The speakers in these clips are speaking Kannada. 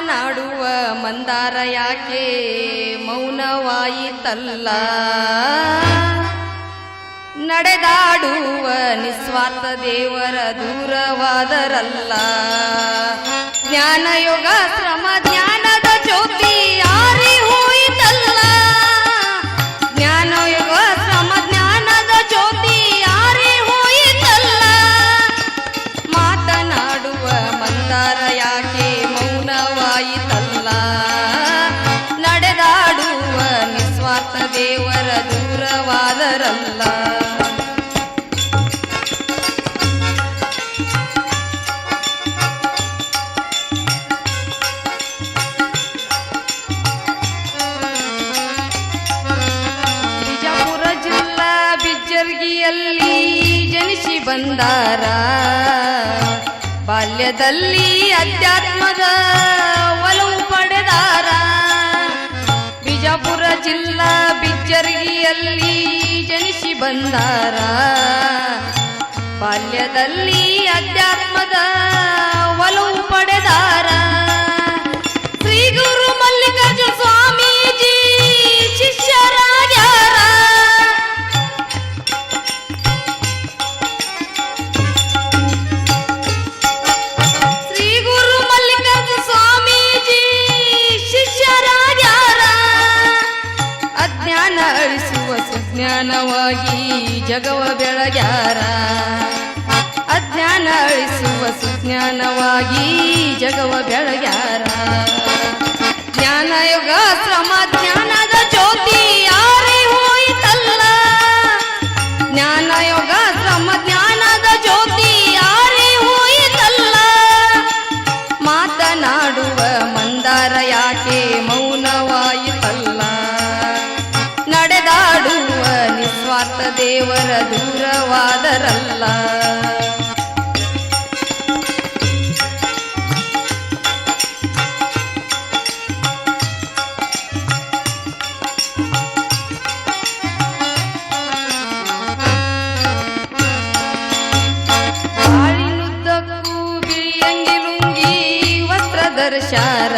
ಮಾತನಾಡುವ ಮಂದಾರ ಯಾಕೆ ಮೌನವಾಯಿತಲ್ಲ ನಡೆದಾಡುವ ನಿಸ್ವಾರ್ಥ ದೇವರ ದೂರವಾದರಲ್ಲ ಜ್ಞಾನಯೋಗ ಶ್ರಮ ಜ್ಞಾನದ ಜ್ಯೋತಿ ಯಾರಿ ಹೋಯಿತಲ್ಲ ಜ್ಞಾನಯೋಗ ಶ್ರಮ ಜ್ಞಾನದ ಜ್ಯೋತಿ ಯಾರಿ ಹೋಯಿತಲ್ಲ ಮಾತನಾಡುವ ಮಂದಾರ ಯಾಕೆ ಮೌನವಾಯಿತಲ್ಲ ನಡೆದಾಡುವ ನಿಸ್ವಾರ್ಥ ದೇವರ ದೂರವಾದರಲ್ಲ ಬಿಜ್ಜರ್ಗಿಯಲ್ಲಿ ಜನಿಸಿ ಬಂದಾರ ಬಾಲ್ಯದಲ್ಲಿ ಅಧ್ಯಾತ್ಮದ ಒಲವು ಪಡೆದಾರ ಬಿಜಾಪುರ ಜಿಲ್ಲಾ ಬಿಜ್ಜರ್ಗಿಯಲ್ಲಿ ಜನಿಸಿ ಬಂದಾರ ಬಾಲ್ಯದಲ್ಲಿ ಅಧ್ಯಾತ್ಮದ ಒಲವು ಪಡೆದಾರ ಶ್ರೀ ಗುರು ಮಲ್ಲಿಕಾರ್ಜುನ ಸ್ವಾಮೀಜಿ ಶಿಷ್ಯರಾಗ್ಯಾರ ಸುಜ್ಞಾನವಾಗಿ ಜಗವ ಬೆಳಗ್ಯಾರ ಅಜ್ಞಾನ ಅಳಿಸುವ ಸುಜ್ಞಾನವಾಗಿ ಜಗವ ಬೆಳಗ್ಯಾರ ಜ್ಞಾನಯುಗ ಶ್ರಮ ಜ್ಞಾನದ ಜ್ಯೋತಿ ಯಾರೇ ಹೋಯಿತಲ್ಲ ಜ್ಞಾನಯುಗ ಶ್ರಮ ಜ್ಞಾನದ ಜ್ಯೋತಿ ಯಾರೇ ಹೋಯಿತಲ್ಲ ಮಾತನಾಡುವ ಮಂದಾರ ಯಾಕೆ ಮೌನವಾಯಿತಲ್ಲ ನಡೆದಾಡುವ ನಿಸ್ವಾರ್ಥ ದೇವರ ದೂರವಾದರಲ್ಲ ಬಾಳಿನುದ್ದಕ್ಕೂ ಬಿಳಿಯಂಗಿ ಲುಂಗಿ ವಸ್ತ್ರ ಧರಿಸ್ಯಾರ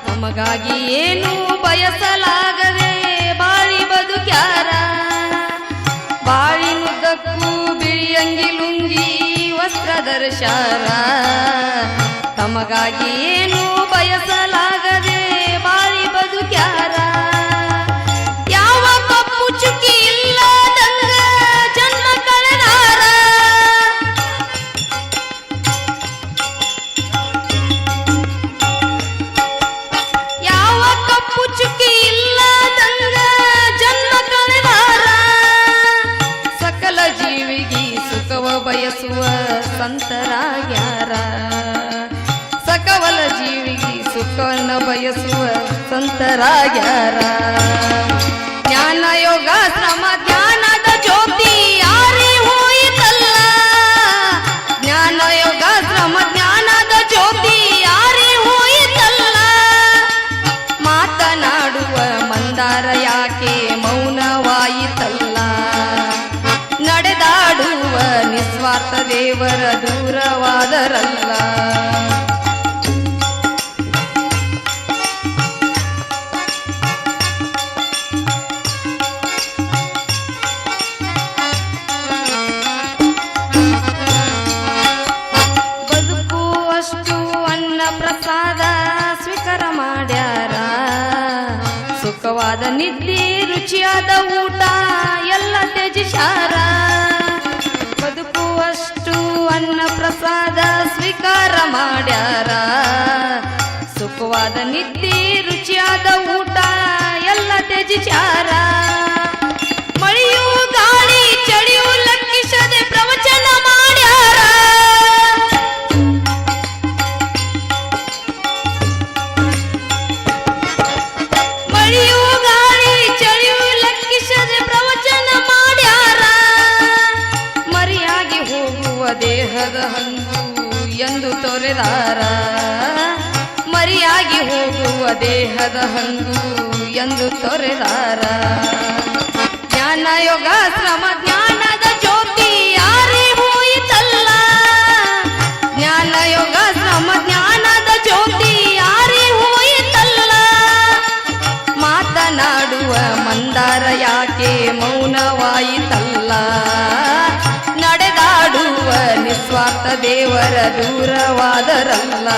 ನಮಗಾಗಿ ಏನು ಬಯಸಲಾಗದೆ ಬಾಳಿ ಬದುಕ್ಯಾರ ಬಾಳಿನುದ್ದಕ್ಕೂ ಬಿಳಿಯಂಗಿ ಲುಂಗಿ ವಸ್ತ್ರ ಧರಿಸ್ಯಾರ ತಮಗಾಗಿ ಏನು ಬಯಸಲಾಗದೆ ಬಾಳಿ ಬದುಕ್ಯಾರ ಯಾವ ಕಪ್ಪು ಚುಕ್ಕಿ ಇಲ್ಲದಂಗ ಜನ್ಮ ಕಳೆದಾರ ಯಾವ ಕಪ್ಪು ಚುಕ್ಕಿ ಇಲ್ಲದಂಗ ಜನ್ಮ ಕಳೆದಾರ ಸಕಲ ಜೀವಿಗೆ ಸುಖವ ಬಯಸುವ ಸಂತರಾಗ್ಯಾರ ಸಕಲ ಜೀವಿಗೆ ಸುಖವನ್ನ ಬಯಸುವ ಸಂತರಾಗ್ಯಾರ ಜ್ಞಾನಯೋಗ ಶ್ರಮ ಜ್ಞಾನದ ಜ್ಯೋತಿ ಯಾರೇ ಹೋಯಿತಲ್ಲ ಜ್ಞಾನಯೋಗ ಶ್ರಮ ಜ್ಞಾನದ ಜ್ಯೋತಿ ಯಾರೇ ಹೋಯಿತಲ್ಲ ಮಾತನಾಡುವ ಮಂದಾರ ಯಾಕೆ ಮೌನವಾಯಿತಲ್ಲ ನಡೆದಾಡುವ ನಿಸ್ವಾರ್ಥ ದೇವರ ದೂರವಾದರಲ್ಲ ಬದುಕುವಷ್ಟು ಅನ್ನ ಪ್ರಸಾದ ಸ್ವೀಕಾರ ಮಾಡ್ಯಾರ ಸುಖವಾದ ನಿದ್ದೆ ರುಚಿಯಾದ ಊಟ ಎಲ್ಲ ತ್ಯಜಿಸ್ಯಾರ ಬದುಕುವಷ್ಟು ಅನ್ನ ಪ್ರಸಾದ ಸ್ವೀಕಾರ ಮಾಡ್ಯಾರ ಸುಖವಾದ ನಿದ್ದೆ ರುಚಿಯಾದ ಊಟ ಎಲ್ಲ ತ್ಯಜಿಸ್ಯಾರ ಮಳೆಯೂ ಗಾಳಿ ಚಳಿಯೂ ಲೆಕ್ಕಿಸದೆ ಪ್ರವಚನ ಮಾಡ್ಯಾರ ಮಳೆಯೂ ಗಾಳಿ ಚಳಿಯೂ ಲೆಕ್ಕಿಸದೆ ಪ್ರವಚನ ಮಾಡ್ಯಾರ ಮರಿಯಾಗಿ ಹೋಗುವ ದೇಹದ ಹಂಗು ಎಂದು ತೊರೆದಾರ ಮರಿಯಾಗಿ ಹೋಗುವ ದೇಹದ ಹಂಗು ಎಂದು ತೊರೆದಾರ ಜ್ಞಾನಯೋಗ ಶ್ರಮ ಜ್ಞಾನದ ಜ್ಯೋತಿ ಯಾರೇ ಹೋಯಿತಲ್ಲ ಜ್ಞಾನಯೋಗ ಶ್ರಮ ಜ್ಞಾನದ ಜ್ಯೋತಿ ನಿಸ್ವಾರ್ಥ ದೇವರ ದೂರವಾದರಲ್ಲ.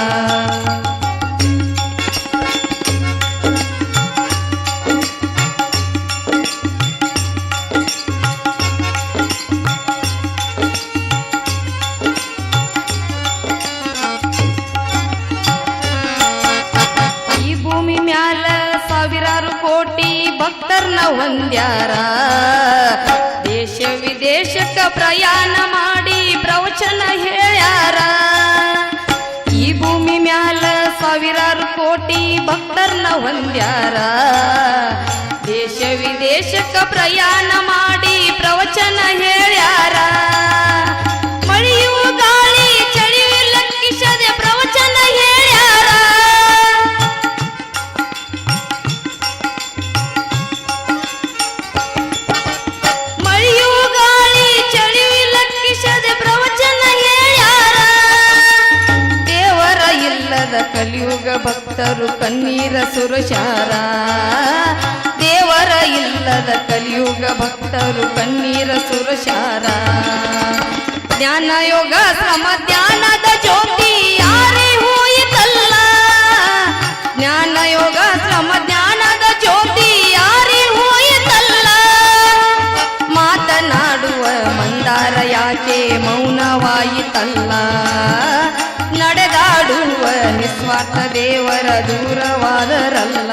ಸಾವಿರಾರು ಕೋಟಿ ಭಕ್ತರ್ನ ಹೊಂದ್ಯಾರ. ದೇಶ ವಿದೇಶಕ್ಕ ಪ್ರಯಾಣ ಮಾಡಿ ಪ್ರವಚನ ಹೇಳ್ಯಾರ. ಈ ಭೂಮಿ ಮ್ಯಾಲ ಸಾವಿರಾರು ಕೋಟಿ ಭಕ್ತರ್ನ ಹೊಂದ್ಯಾರ. ದೇಶ ವಿದೇಶಕ್ಕ ಪ್ರಯಾಣ ಮಾಡಿ ಪ್ರವಚನ ಹೇಳ್ಯಾರ. ಮಳೆಯು ಗಾಳಿ ಚಳಿಯು ಲೆಕ್ಕಿಸದೆ ಪ್ರವಚನ ಹೇಳ್ಯಾರ. ಕಲಿಯುಗ ಭಕ್ತರು ಕಣ್ಣೀರ ಸುರಶಾರ. ದೇವರ ಇಲ್ಲದ ಕಲಿಯುಗ ಭಕ್ತರು ಕಣ್ಣೀರ ಸುರಶಾರ. ಜ್ಞಾನ ಯೋಗ ಶ್ರಮ ಧ್ಯಾನದ ಜ್ಯೋತಿ ಯಾರೇ ಹೋಯಿತಲ್ಲ. ಜ್ಞಾನ ಯೋಗ ಶ್ರಮ ಜ್ಞಾನದ ಜ್ಯೋತಿ ಯಾರೇ ಹೋಯಿತಲ್ಲ. ಮಾತನಾಡುವ ಮಂದಾರ ಯಾಕೆ ಮೌನವಾಯಿತಲ್ಲ. ನಡೆದಾಡುವ ನಿಸ್ವಾರ್ಥ ದೇವರ ದೂರವಾದರಲ್ಲ.